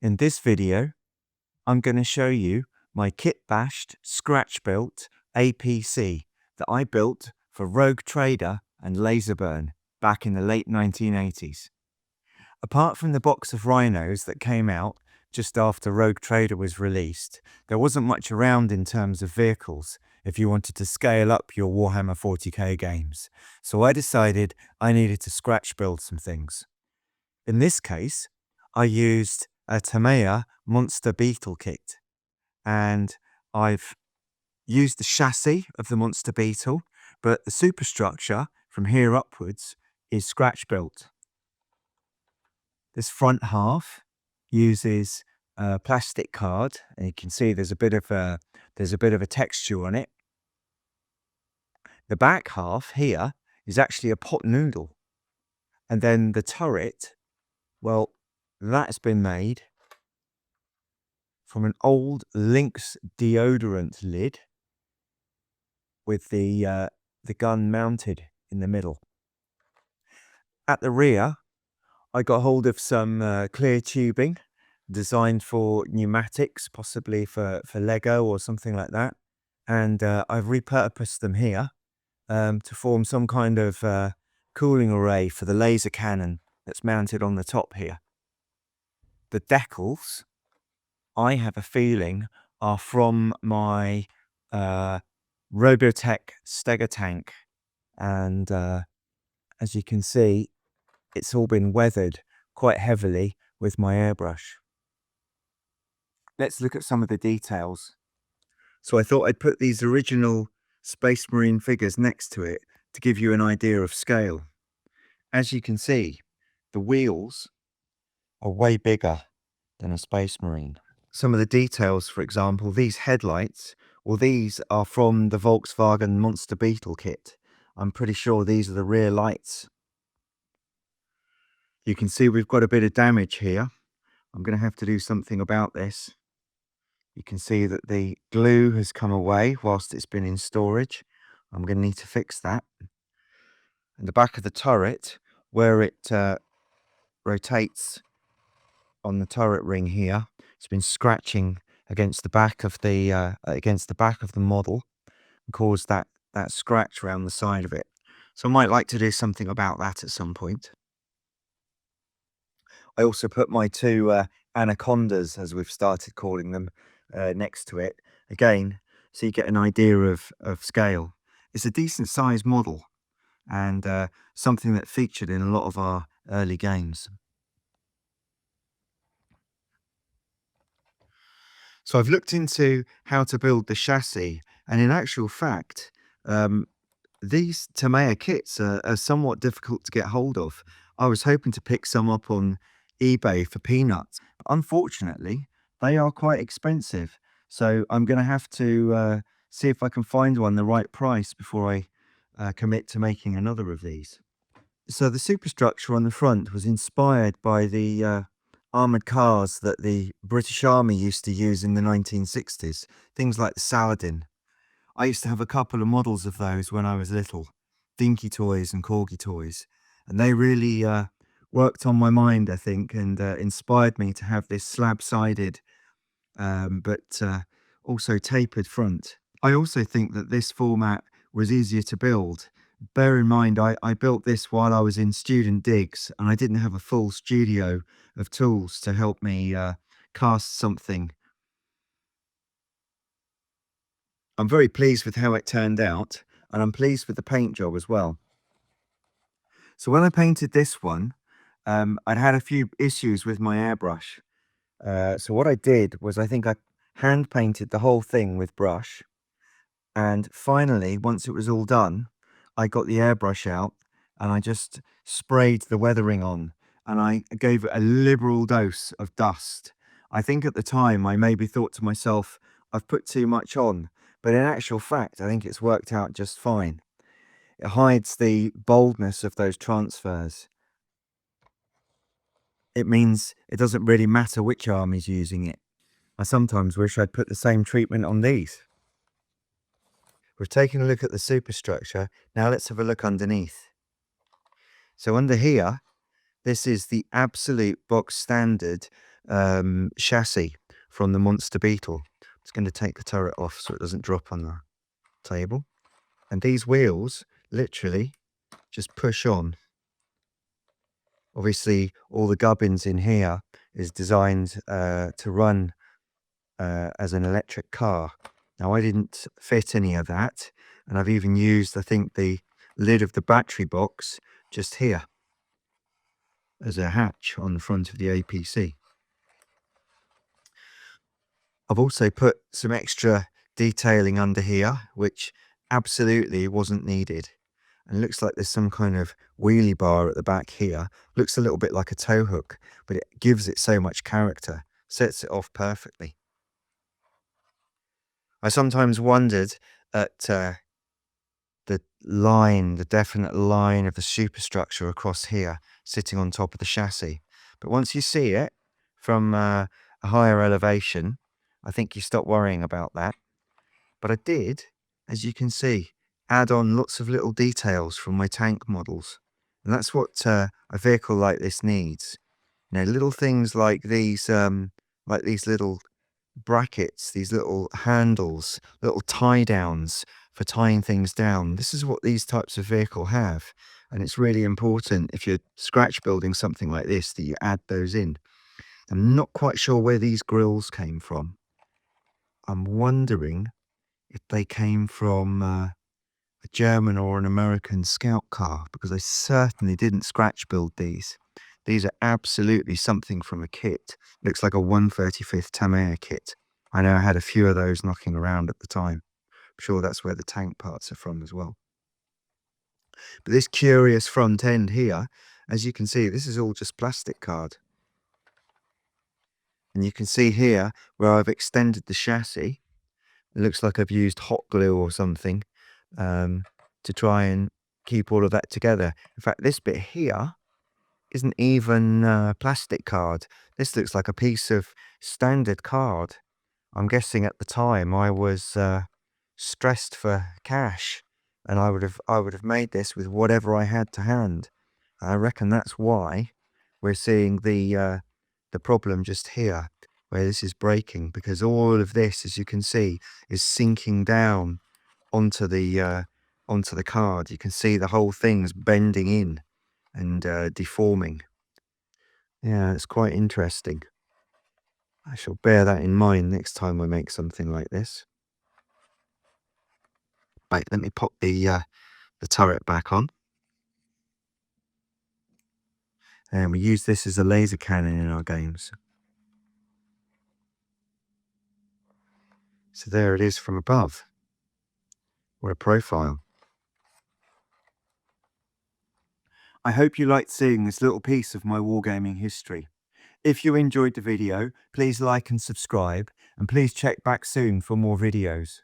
In this video, I'm going to show you my kit-bashed Scratch-Built APC that I built for Rogue Trader and Laserburn back in the late 1980s. Apart from the box of Rhinos that came out just after Rogue Trader was released, there wasn't much around in terms of vehicles if you wanted to scale up your Warhammer 40k games. So I decided I needed to scratch build some things. In this case, I used a Tamiya Monster Beetle kit, and I've used the chassis of the Monster Beetle, but the superstructure from here upwards is scratch built. This front half uses a plastic card, and you can see there's a bit of a texture on it. The back half here is actually a Pot Noodle, and then the turret, well, that's been made from an old Lynx deodorant lid with the gun mounted in the middle. At the rear, I got hold of some clear tubing designed for pneumatics, possibly for Lego or something like that. And I've repurposed them here to form some kind of cooling array for the laser cannon that's mounted on the top here. The decals, I have a feeling, are from my Robotech Stega tank. And as you can see, it's all been weathered quite heavily with my airbrush. Let's look at some of the details. So I thought I'd put these original Space Marine figures next to it to give you an idea of scale. As you can see, the wheels are way bigger than a Space Marine. Some of the details, for example, these headlights, well, these are from the Volkswagen Monster Beetle kit. I'm pretty sure these are the rear lights. You can see we've got a bit of damage here. I'm going to have to do something about this. You can see that the glue has come away whilst it's been in storage. I'm going to need to fix that. And the back of the turret, where it rotates on the turret ring here, it's been scratching against the back of the model and caused that scratch around the side of it. So I might like to do something about that at some point. I also put my two anacondas, as we've started calling them, next to it again, so you get an idea of scale. It's a decent sized model and something that featured in a lot of our early games. So I've looked into how to build the chassis, and in actual fact, these Tamiya kits are somewhat difficult to get hold of. I was hoping to pick some up on eBay for peanuts. Unfortunately, they are quite expensive, so I'm going to have to see if I can find one the right price before I commit to making another of these. So the superstructure on the front was inspired by the armoured cars that the British Army used to use in the 1960s, things like the Saladin. I used to have a couple of models of those when I was little, Dinky toys and Corgi toys, and they really worked on my mind, I think, and inspired me to have this slab-sided but also tapered front. I also think that this format was easier to build. Bear in mind, I built this while I was in student digs, and I didn't have a full studio of tools to help me cast something. I'm very pleased with how it turned out, and I'm pleased with the paint job as well. So when I painted this one, I'd had a few issues with my airbrush. So what I did was I think I hand painted the whole thing with brush. And finally, once it was all done, I got the airbrush out and I just sprayed the weathering on, and I gave it a liberal dose of dust. I think at the time I maybe thought to myself, I've put too much on, but in actual fact, I think it's worked out just fine. It hides the boldness of those transfers. It means it doesn't really matter which arm is using it. I sometimes wish I'd put the same treatment on these. We've taken a look at the superstructure. Now let's have a look underneath. So under here, this is the absolute box standard chassis from the Monster Beetle. I'm just going to take the turret off so it doesn't drop on the table. And these wheels literally just push on. Obviously, all the gubbins in here is designed to run as an electric car. Now, I didn't fit any of that, and I've even used, I think, the lid of the battery box just here as a hatch on the front of the APC. I've also put some extra detailing under here, which absolutely wasn't needed. And it looks like there's some kind of wheelie bar at the back here. Looks a little bit like a tow hook, but it gives it so much character, sets it off perfectly. I sometimes wondered at the definite line of the superstructure across here, sitting on top of the chassis. But once you see it from a higher elevation, I think you stop worrying about that. But I did, as you can see, add on lots of little details from my tank models. And that's what a vehicle like this needs. You know, little things like these little brackets, these little handles, little tie downs for tying things down. This is what these types of vehicle have. And it's really important if you're scratch building something like this that you add those in. I'm not quite sure where these grills came from. I'm wondering if they came from a German or an American scout car, because I certainly didn't scratch build these. These are absolutely something from a kit. Looks like a 1/35th Tamiya kit. I know I had a few of those knocking around at the time. I'm sure that's where the tank parts are from as well. But this curious front end here, as you can see, this is all just plastic card. And you can see here where I've extended the chassis. It looks like I've used hot glue or something to try and keep all of that together. In fact, this bit here isn't even plastic card. This looks like a piece of standard card. I'm guessing at the time I was stressed for cash, and I would have made this with whatever I had to hand. I reckon that's why we're seeing the problem just here, where this is breaking, because all of this, as you can see, is sinking down onto the card. You can see the whole thing's bending in and deforming. Yeah, it's quite interesting. I shall bear that in mind next time I make something like this. Right, let me pop the turret back on. And we use this as a laser cannon in our games. So there it is from above. What a profile. I hope you liked seeing this little piece of my wargaming history. If you enjoyed the video, please like and subscribe, and please check back soon for more videos.